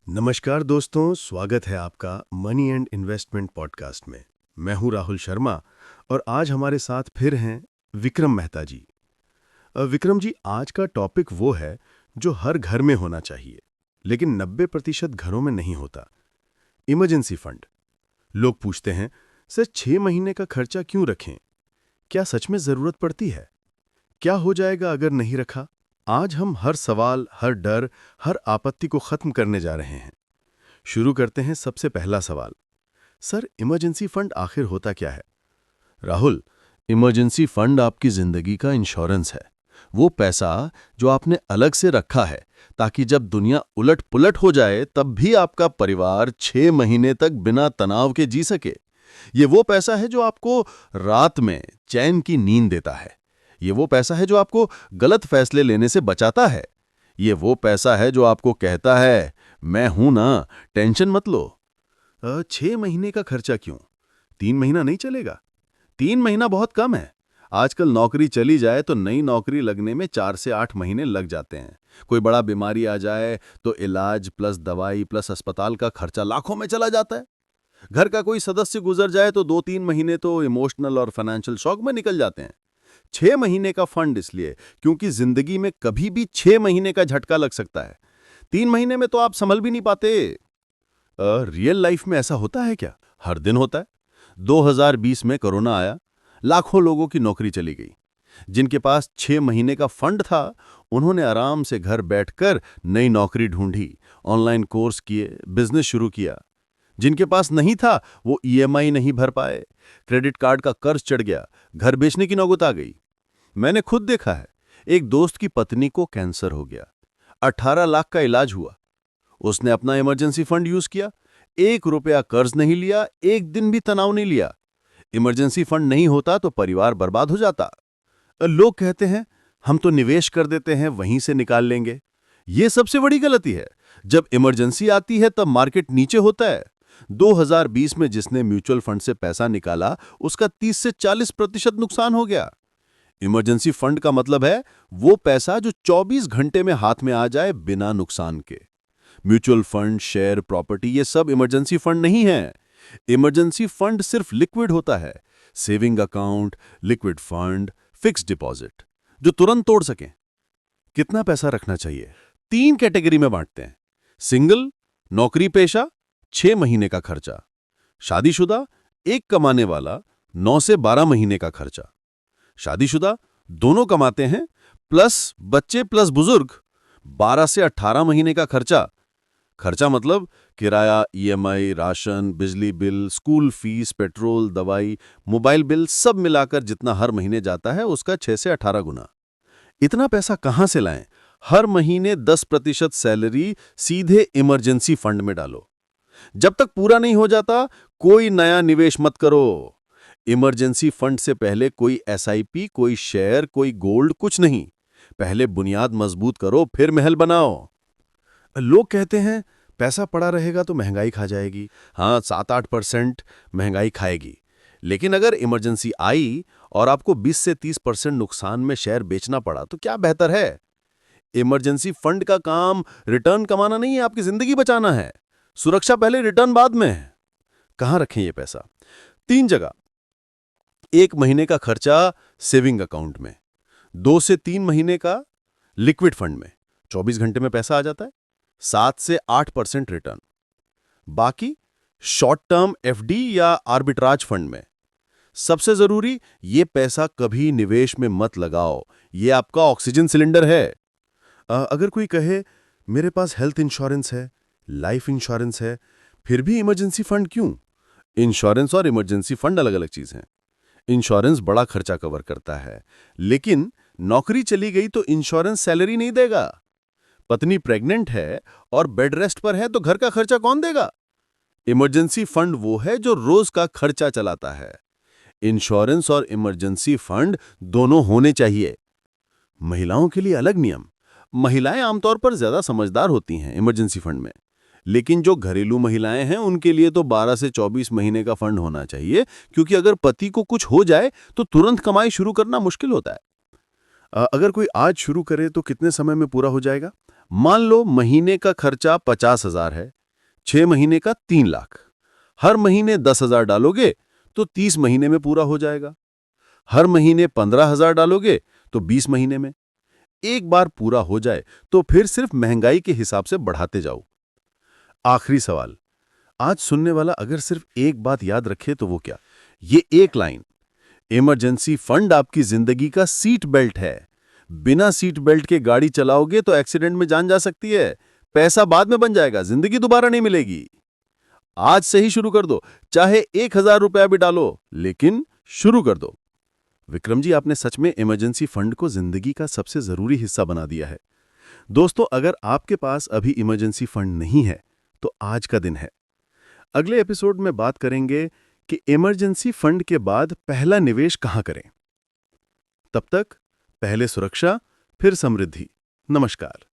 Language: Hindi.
नमस्कार दोस्तों, स्वागत है आपका मनी एंड इन्वेस्टमेंट पॉडकास्ट में। मैं हूं राहुल शर्मा और आज हमारे साथ फिर हैं विक्रम मेहता जी। विक्रम जी, आज का टॉपिक वो है जो हर घर में होना चाहिए, लेकिन 90% घरों में नहीं होता। Emergency fund. लोग पूछते हैं, सर 6 महीने का खर्चा क्यों रखें? क्या सच में जरूरत पड़ती है? क्या हो जाएगा अगर नहीं रखा? आज हम हर सवाल, हर डर, हर आपत्ति को खत्म करने जा रहे हैं। शुरू करते हैं सबसे पहला सवाल। सर, इमरजेंसी फंड आखिर होता क्या है? राहुल, इमरजेंसी फंड आपकी जिंदगी का इंश्योरेंस है। वो पैसा जो आपने अलग से रखा है ताकि जब दुनिया उलट पुलट हो जाए तब भी आपका परिवार 6 महीने तक बिना तनाव के जी सके। ये वो पैसा है जो आपको रात में चैन की नींद देता है। ये वो पैसा है जो आपको गलत फैसले लेने से बचाता है। ये वो पैसा है जो आपको कहता है, मैं हूं ना, टेंशन मत लो। 6 महीने का खर्चा क्यों? 3 महीना नहीं चलेगा? 3 महीना बहुत कम है। आजकल नौकरी चली जाए तो नई नौकरी लगने में 4 से 8 महीने लग जाते हैं। कोई बड़ा बीमारी आ जाए तो इलाज प्लस दवाई प्लस अस्पताल का खर्चा लाखों में चला जाता है। घर का कोई सदस्य गुजर जाए तो 2-3 महीने तो इमोशनल और फाइनेंशियल शॉक में निकल जाते हैं। 6 महीने का फंड इसलिए क्योंकि जिंदगी में कभी भी 6 महीने का झटका लग सकता है। 3 महीने में तो आप संभल भी नहीं पाते। रियल लाइफ में ऐसा होता है क्या? हर दिन होता है। 2020 में कोरोना आया, लाखों लोगों की नौकरी चली गई। जिनके पास 6 महीने का फंड था, उन्होंने आराम से घर बैठकर नई नौकरी ढूंढी, ऑनलाइन कोर्स किए, बिजनेस शुरू किया। जिनके पास नहीं था, वो ईएमआई नहीं भर पाए, क्रेडिट कार्ड का कर्ज चढ़ गया, घर बेचने की नौबत आ गई। मैंने खुद देखा है, एक दोस्त की पत्नी को कैंसर हो गया, 18 लाख का इलाज हुआ। उसने अपना इमरजेंसी फंड यूज किया, 1 रुपया कर्ज नहीं लिया, एक दिन भी तनाव नहीं लिया। इमरजेंसी फंड नहीं होता तो परिवार बर्बाद हो जाता। लोग कहते हैं, हम तो निवेश कर देते हैं, वहीं से निकाल लेंगे। ये सबसे बड़ी गलती है। जब इमरजेंसी आती है तब मार्केट नीचे होता है। 2020 में जिसने म्यूचुअल फंड से पैसा निकाला, उसका 30 से 40% नुकसान हो गया। इमरजेंसी फंड का मतलब है वो पैसा जो 24 घंटे में हाथ में आ जाए बिना नुकसान के। म्यूचुअल फंड, शेयर, प्रॉपर्टी, ये सब इमरजेंसी फंड नहीं है। इमरजेंसी फंड सिर्फ लिक्विड होता है। Saving account, liquid fund, fix deposit, जो तुरंत तोड़ सकें। कितना पैसा रखना चाहिए? 3 कैटेगरी में बांटते हैं। सिंगल, नौकरी पेशा, 6 महीने का खर्चा। शादीशुदा, एक कमाने वाला, 9 से 12 महीने का खर्चा। शादीशुदा, दोनों कमाते हैं, प्लस बच्चे प्लस बुजुर्ग, 12 से 18 महीने का खर्चा। खर्चा मतलब किराया, ईएमआई, राशन, बिजली बिल, स्कूल फीस, पेट्रोल, दवाई, मोबाइल बिल, सब मिलाकर जितना हर महीने जाता है उसका 6 से 18 गुना। इतना पैसा कहां से लाएं? हर महीने 10% सैलरी सीधे इमरजेंसी फंड में डालो। जब तक पूरा नहीं हो जाता, कोई नया निवेश मत करो। इमरजेंसी फंड से पहले कोई एसआईपी, कोई शेयर, कोई गोल्ड, कुछ नहीं। पहले बुनियाद मजबूत करो, फिर महल बनाओ। लोग कहते हैं, पैसा पड़ा रहेगा तो महंगाई खा जाएगी। हाँ, 7-8% महंगाई खाएगी। लेकिन अगर इमरजेंसी आई और आपको 20 से 30% नुकसान में शेयर बेचना पड़ा तो क्या बेहतर है? इमरजेंसी फंड का काम रिटर्न कमाना नहीं है, आपकी जिंदगी बचाना है। सुरक्षा पहले, रिटर्न बाद में है। कहां रखें ये पैसा? 3 जगह। 1 महीने का खर्चा सेविंग अकाउंट में, 2 से 3 महीने का लिक्विड फंड में, 24 घंटे में पैसा आ जाता है, 7 से 8% रिटर्न। बाकी शॉर्ट टर्म एफडी या आर्बिट्राज फंड में। सबसे जरूरी, ये पैसा कभी निवेश में मत लगाओ, ये आपका ऑक्सीजन सिलेंडर है। अगर कोई कहे, मेरे पास हेल्थ इंश्योरेंस है, लाइफ इंश्योरेंस है, फिर भी इमरजेंसी फंड क्यों? इंश्योरेंस और इमरजेंसी फंड अलग अलग चीज हैं। इंश्योरेंस बड़ा खर्चा कवर करता है, लेकिन नौकरी चली गई तो इंश्योरेंस सैलरी नहीं देगा। पत्नी प्रेग्नेंट है और बेड रेस्ट पर है तो घर का खर्चा कौन देगा? इमरजेंसी फंड वो है जो रोज का खर्चा चलाता है। इंश्योरेंस और इमरजेंसी फंड दोनों होने चाहिए। महिलाओं के लिए अलग नियम। महिलाएं आमतौर पर ज्यादा समझदार होती हैं इमरजेंसी फंड में, लेकिन जो घरेलू महिलाएं हैं उनके लिए तो 12 से 24 महीने का फंड होना चाहिए, क्योंकि अगर पति को कुछ हो जाए तो तुरंत कमाई शुरू करना मुश्किल होता है। अगर कोई आज शुरू करे तो कितने समय में पूरा हो जाएगा? मान लो महीने का खर्चा 50,000 है, 6 महीने का 3 लाख। हर महीने 10,000 डालोगे तो 30 महीने में पूरा हो जाएगा। हर महीने 15,000 डालोगे तो 20 महीने में। एक बार पूरा हो जाए तो फिर सिर्फ महंगाई के हिसाब से बढ़ाते जाओ। आखिरी सवाल, आज सुनने वाला अगर सिर्फ एक बात याद रखे तो वो क्या? ये एक लाइन, इमरजेंसी फंड आपकी जिंदगी का सीट बेल्ट है। बिना सीट बेल्ट के गाड़ी चलाओगे तो एक्सीडेंट में जान जा सकती है। पैसा बाद में बन जाएगा, जिंदगी दोबारा नहीं मिलेगी। आज से ही शुरू कर दो, चाहे 1,000 रुपया भी डालो, लेकिन शुरू कर दो। विक्रम जी, आपने सच में इमरजेंसी फंड को जिंदगी का सबसे जरूरी हिस्सा बना दिया है। दोस्तों, अगर आपके पास अभी इमरजेंसी फंड नहीं है तो आज का दिन है। अगले एपिसोड में बात करेंगे कि इमरजेंसी फंड के बाद पहला निवेश कहां करें। तब तक पहले सुरक्षा, फिर समृद्धि। नमस्कार।